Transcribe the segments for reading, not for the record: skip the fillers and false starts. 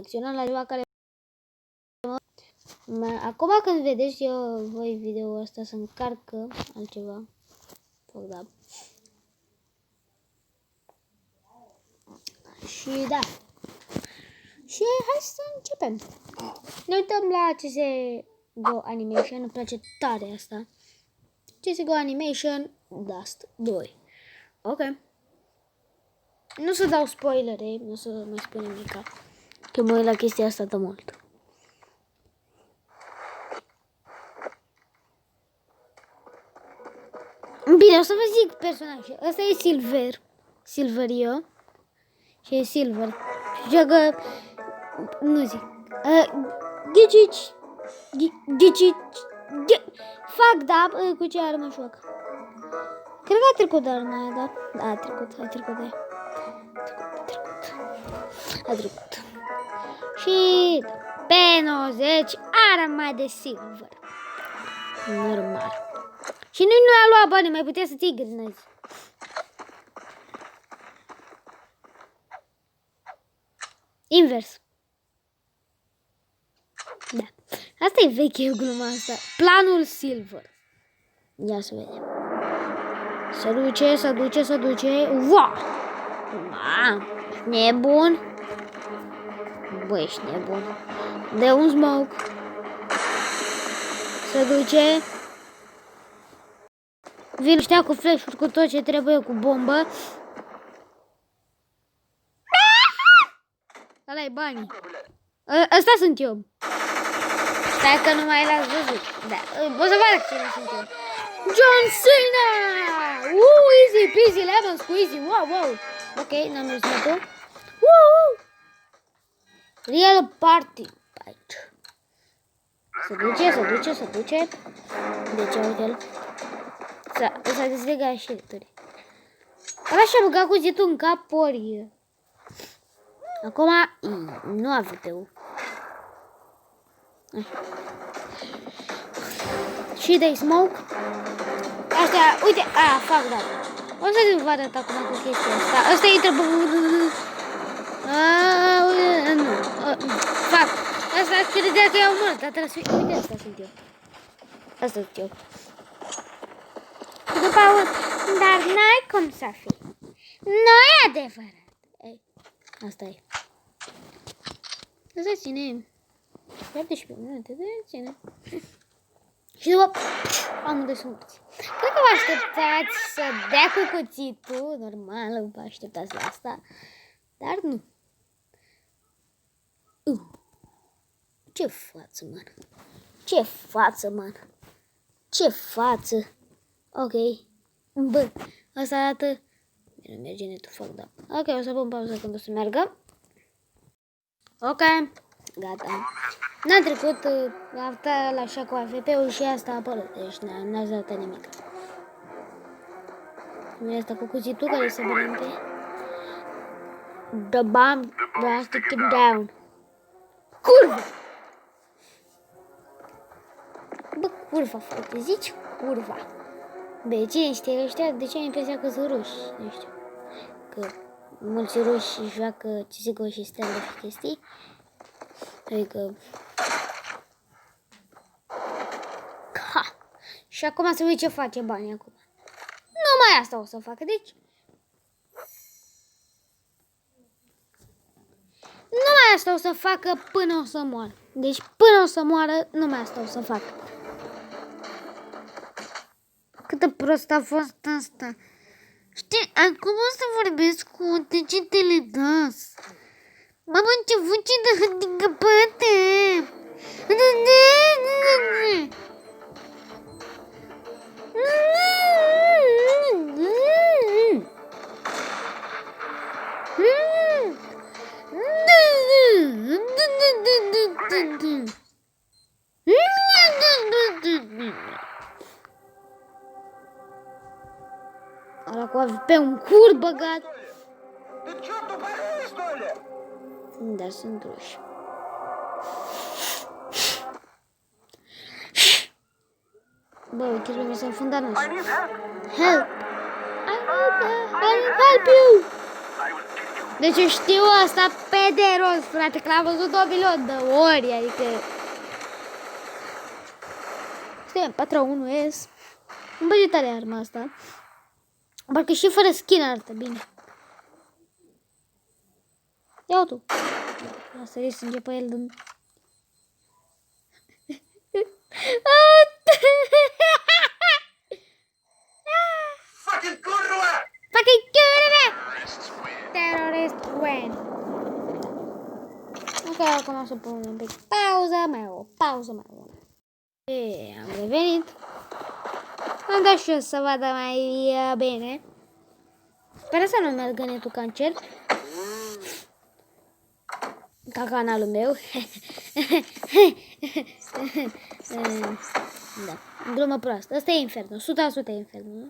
reacționăm la ceva care... Acum când vedeți eu voi video-ul ăsta să încarcă altceva. Da. Și da. Și hai să începem. Ne uităm la CSGO Animation. Îmi place tare asta. CSGO Animation Dust 2. Ok. Nu să dau spoilere, nu să mai spun nimica. Că mă uit la chestia asta de mult. Bine, o să vă zic personajul. Ăsta e Silverio. Și e Silver. Și joacă... Nu zic. Fuck, da, cu ce armă joacă? Cred că a trecut de arma aia, da? Da, a trecut de aia. A trecut. Și pe 90 arma de Silver. Normal. Și nu a luat bani, mai putea să ții grenăzi. Invers. Da. Asta e veche gluma asta. Planul Silver. Ia să vedem. Se duce. Wow! Nebun. Băi, ești nebun. De un smoke. Se duce. Vin ăștia cu flash-uri, cu tot ce trebuie, cu bombă. Ăla-i banii. Ăsta sunt eu. Stai că nu mai l-ați văzut. Da. O să vă arăt cine sunt eu. John Cena! Easy peasy lemon squeezy. Wow. Ok, n-am răspuns-o. Real party. Aici. Se duce. Deci, uite-l. S-a dezlegat și tări. Ăla și-a băgat cuțitul în cap, ori. Acum, nu a video. Și dai smoke. Astea, uite, fac da. O să vă arăt acum cu chestia asta. Asta intră... Nu. Fac. Asta credea că i-au mult, dar trebuie să fie... Uite, asta sunt eu. Asta sunt eu. După aud, dar n-ai cum să fii. Nu e adevărat. Ei, asta e. Asta ține 17 minute, de ține. Și după, amândoi sunt morți. Cred că vă așteptați să dea cu cuțitul, normal, vă așteptați la asta, dar nu. Ce față, man. Ce față. Ok. Bă, asta arată... Bine, merge netul, fac da. Ok, o să pun pauză când o să meargă. Ok. Gata. N-a trecut, a stat la așa cu AFP-ul și asta a apărut. Deci n-a arătat nimic. Vine asta cu cuțitul care se brânte. The bomb was taken down. Curva! Bă, curva, frate, zici curva. Bă, cine știe ăștia? De ce am impresia că sunt ruși? Nu știu. Că mulți ruși joacă CSGO și stele și chestii. Adică... Ha! Și acum să vezi ce face banii acum. Numai asta o să facă, deci... Numai asta o să facă până o să moară. Deci până o să moară, numai asta o să facă. Cât de prost a fost asta. Știi, acum o să vorbesc cu degetele das. M-am început ce de handicapate. Ala cu pe un cur băgat. Da, sunt ruși. Bă, uite, lumea s-a înfundat nașul. Help! I need help you! Deci eu știu asta pe de rost, frate, că l-am văzut 2 milion de ori, adică... Știu, 4-1S. Îmi băge tare arma asta. Parcă și fără skin arată bine. Ia-o tu. A sărit sânge pe el din... Fucking curva! Fucking curva! Terrorist win. Ok, acum o să pun un pic pauză, mai o pauză, mai o. E, am revenit. Am dat și eu să vadă mai bine. Sper să nu meargă netul cancer. Ca canalul meu. Da, glumă proastă. Asta e Inferno, 100% Inferno.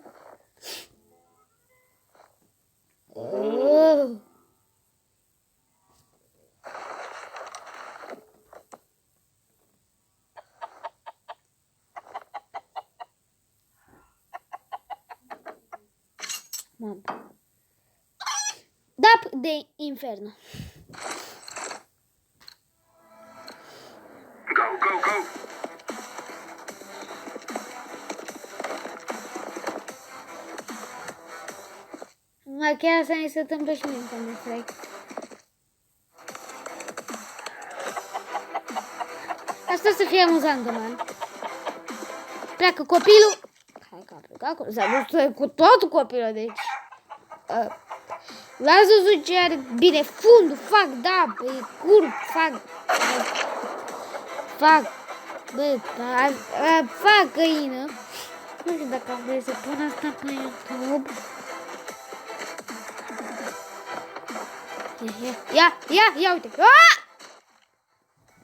Mamă. Da, de Inferno. Go, go, go! Chiar asta ne se întâmplă și mie când mi frec. Asta să fie amuzant, man. Pleacă copilul. Hai că a plecat acolo. S-a dus cu totul copilul, deci. L-ați văzut ce are? Bine, fundul, fac, da, băi, curb, fac. Fac. Băi, fac găină. Nu știu dacă am vrut să pun asta pe YouTube. Ia, uite.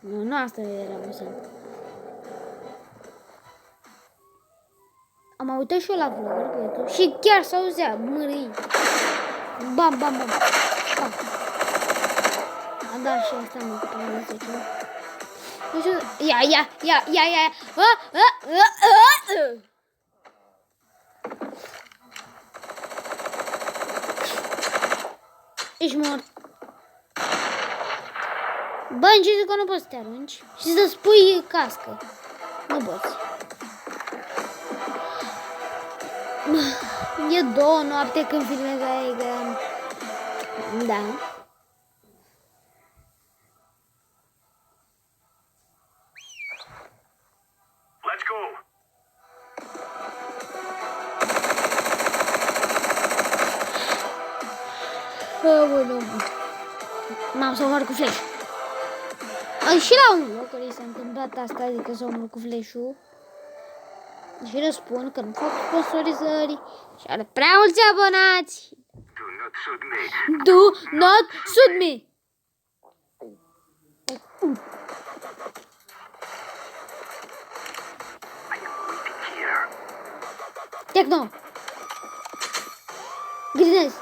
Nu, asta era amuzant. Am uitat și eu la vlogger pe YouTube și chiar s-auzea mârâi. Bam, bam, bam. Bam. Am dat și asta mă, pe la 10. Nu știu, ia. Ești mort. Bă, încerc că nu poți să te arunci și să spui cască. Nu poți. E 2 noapte când filmez aici. Da. Let's go! M-am să omor cu flash. Și la un loc care s-a întâmplat asta, adică să omor cu flash-ul. Și răspund că nu fac sponsorizări și are prea mulți abonați. Do not shoot me. Techno. Grinez.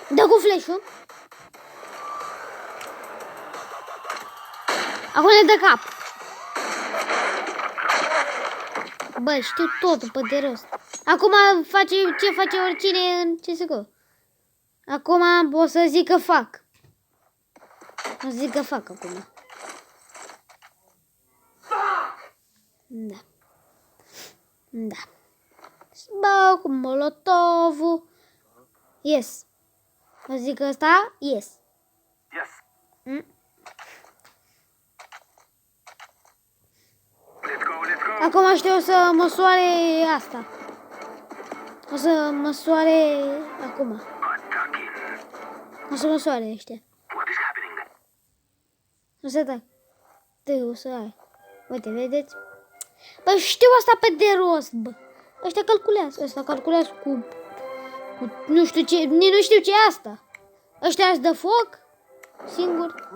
Dă cu flash-ul. Acum le dă cap. Bă, știu totul pe de rost. Acum face ce face oricine în CSGO. Acum o să zic că fac. O să zic că fac acum. Da. Da. Bă, cu molotovul. Yes. O să zic ăsta? Yes. Yes. Acum știu o să măsoare asta. O să măsoare acum. O să măsoare ăștia. O să tac. O să ai. Uite, vedeți? Bă, știu asta pe de rost, bă. Ăștia calculează. Ăsta calculează cu nu știu ce, nici nu știu ce e asta. Ăștia îți dă foc? Singur.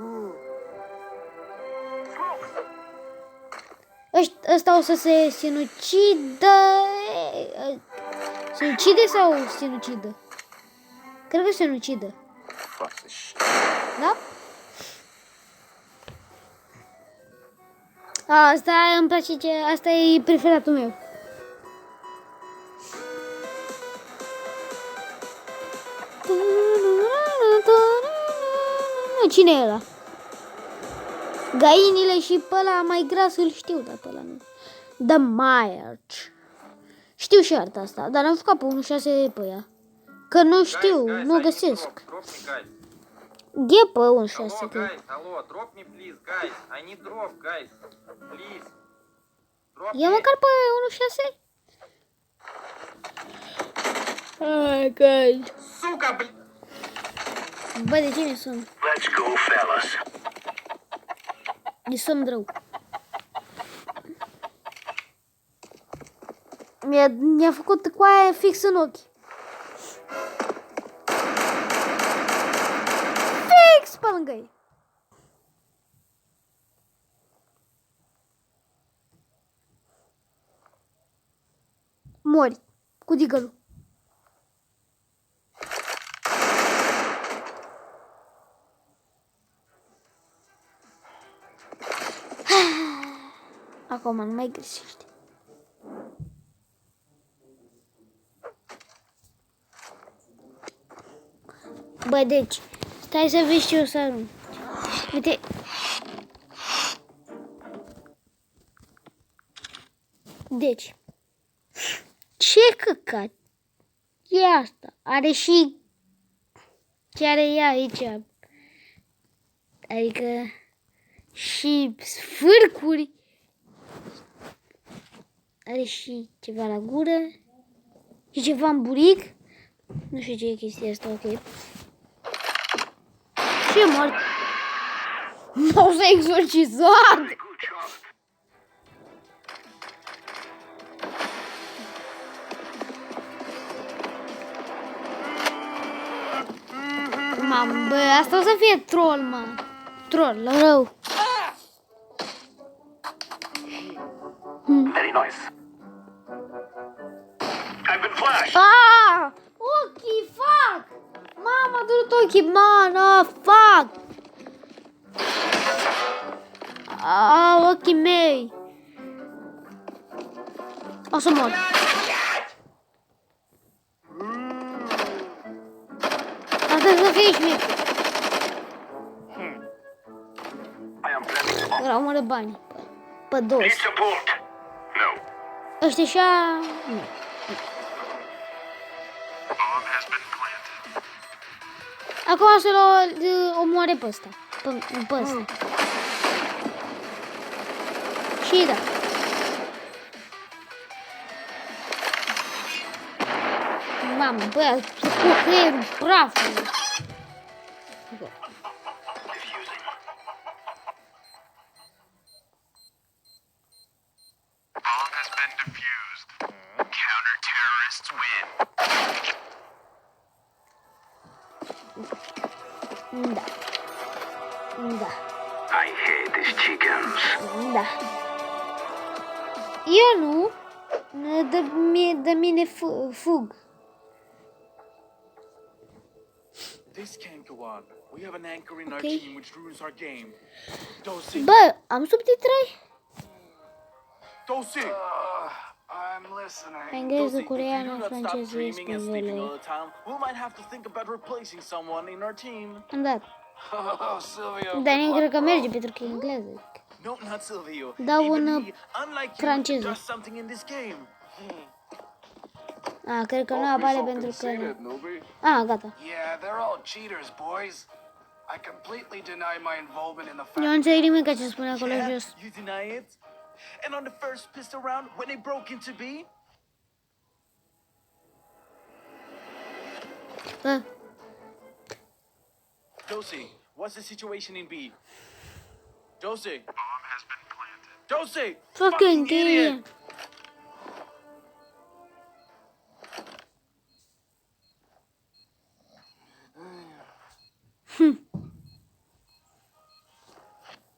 Ăsta o să se sinucidă. Sinucide sau sinucidă? Cred că sinucidă. Da? Asta îmi place, asta e preferatul meu. Nu, cine e ăla? Găinile și pe ăla mai gras îl știu, dar pe ăla nu. The March. Știu și arta asta, dar am jucat pe 1.6 pe ea. Că nu știu, Guys, nu I need găsesc. drop. Drop me, guys. E pe 1.6 Hello, că... guys. Hello, drop me, please, guys. I need drop, guys. Please. Drop E me. măcar pe 1.6? Hai, guys. Сука, блин. Bă, de cine sunt? Let's go, fellas. E somn rău. Mi-a făcut coaia fix în ochi. Fix pe lângă ei. Mori cu digălul. Acum nu mai greșește. Bă, deci, stai să vezi ce o să arunc. Uite. Deci, ce căcat e asta? Are și ce are ea aici. Adică și sfârcuri. Are și ceva la gură. Și ceva în buric. Nu știu ce e chestia asta, ok. Și e mort. Nu s-a exorcizat! Good shot. Mamă, bă, asta o să fie troll, mă. Troll, rău. Very nice. I've been flashed. Ah! Ochii, fuck! Mama, a durut ochii, man, fuck! Ochii mei. O să mor. Asta să fie șmic. I am planting smoke. Vreau mă de bani. Pe 2. Need support. No. Ăștia așa... Nu. Bomb has been planted. Acum să-l omoare pe ăsta. Pe ăsta. Și da. Mamă, bă, cu creierul prafului. Diffusing. Bomb has been defused. Counter-terrorists win. Da. Da. I hate these chickens. Da. Eu nu. De mine fug. This can't go on. We have an anchor in our Okay. team which ruins our game. Dosi. Bă, am subtitrări? Dosi. I'm listening. Engleză, Dosi, if you coreană, do not stop franceză, dreaming and sleeping all spaniolă. the time, we might have to think about replacing someone in our team. Am dat. Oh, Silvio. Dar nu cred că merge pentru că e engleză. No, not Silvio. Dau Even un he, unlike you, franceză. does something in this game. A, cred că nu apare pentru că... A, gata. Yeah, they're all cheaters, boys. I completely deny my involvement in the Eu nu fact. înțeleg nimic ce spune acolo Yeah, jos. you deny it? And on the first pistol round, when they broke into B, Bă, Dosi, what's the situation in B? Dosi. Bomb has been planted. Dosi! fucking idiot! idiot.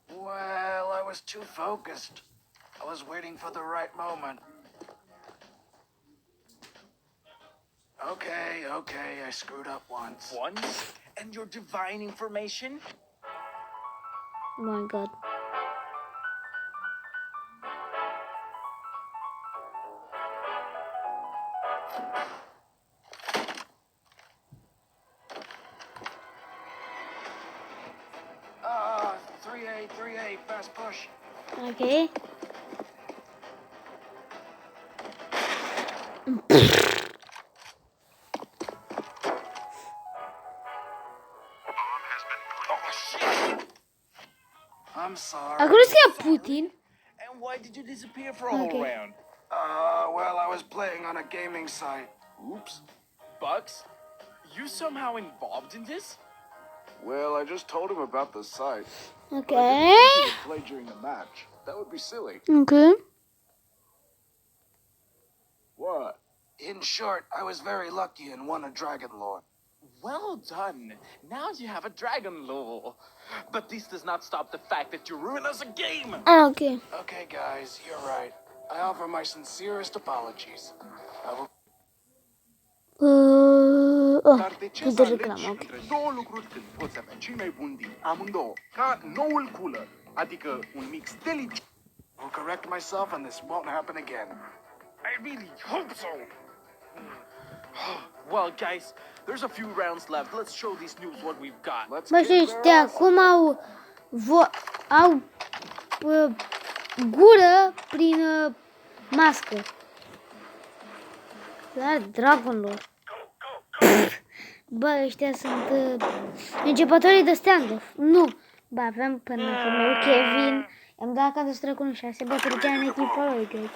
Well, I was too focused. I was waiting for the right moment. Okay, I screwed up once. Once? And your divine information? Oh my god. Hey, fast push. Ok. Oh, shit! I'm sorry. Acolo scria Putin. And why did you disappear for a whole Okay. round? Well, I was playing on a gaming site. Oops. Bugs? You somehow involved in this? Well, I just told him about the site. Ok. Play during the match. That would be silly. Ok. What? In short, I was very lucky and won a dragon lore. Well done. Now you have a dragon lore. But this does not stop the fact that you ruined us a game. Ah, ok. Okay, guys, you're right. I offer my sincerest apologies. I will. Oh, Dar de ce punct să de alegi reclamă, ok. între două lucruri când poți avea cei mai buni din amândouă? Ca noul cooler, adică un mix delicioși. Will correct myself and this won't happen again. I really hope so. Well, guys, there's a few rounds left. Let's show these noobs what we've got. Let's Bă, kick și their ăștia ass. acum au gură prin mască. La dragon lor. Bă, ăștia sunt începătorii de stand-off. Nu. Bă, aveam până meu Kevin. Am dat Counter-Strike 1.6, bă, trăgea în echipa lui, deci.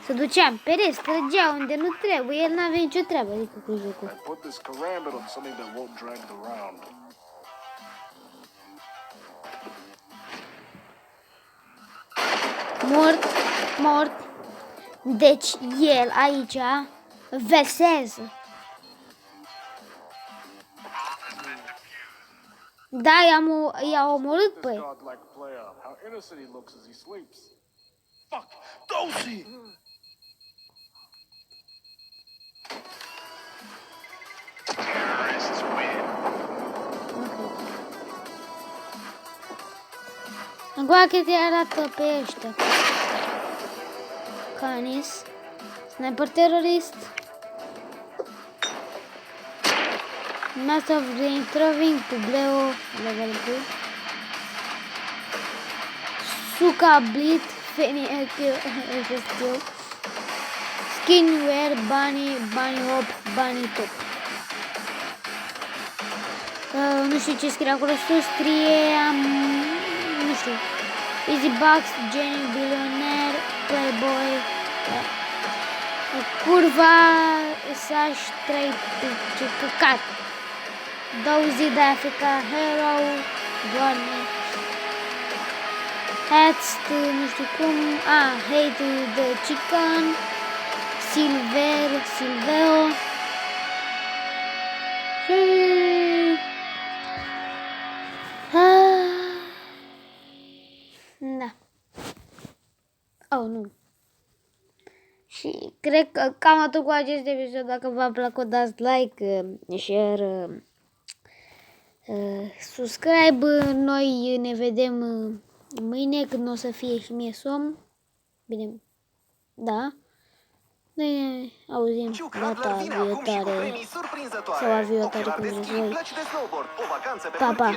Se ducea în pereți, trăgea unde nu trebuie. El n-avea nicio treabă, adică cu jocul. I put this karambit on something that won't drag the round. Mort. Deci el aici versează. Da, i-a omorât pe This el. godlike player. How innocent he looks as he sleeps. Fuck, Dozy! Acum cred că arată pe ăștia. Canis. Sniper terorist. Master of Reintroving, Publeo, level 2. Suka Blit, Feni FSQ. Skinwear, Bunny Hop, Bunny Top. Nu știu ce scrie acolo sus, scrie, nu știu, Easy Bucks, Jenny, Billionaire, Playboy, curva, Sash, 3, ce căcat, Dozy de Africa, Hero, Doamne, Hats, nu știu cum, Hate the Chicken, Silveo, Da. Oh, nu. Și cred că cam atât cu acest episod. Dacă v-a plăcut, dați like, share, subscribe. Noi ne vedem mâine când o să fie și mie somn. Bine, da. Ne auzim data viitoare. Sau a viitoare, cum vreți voi. Pa, pa!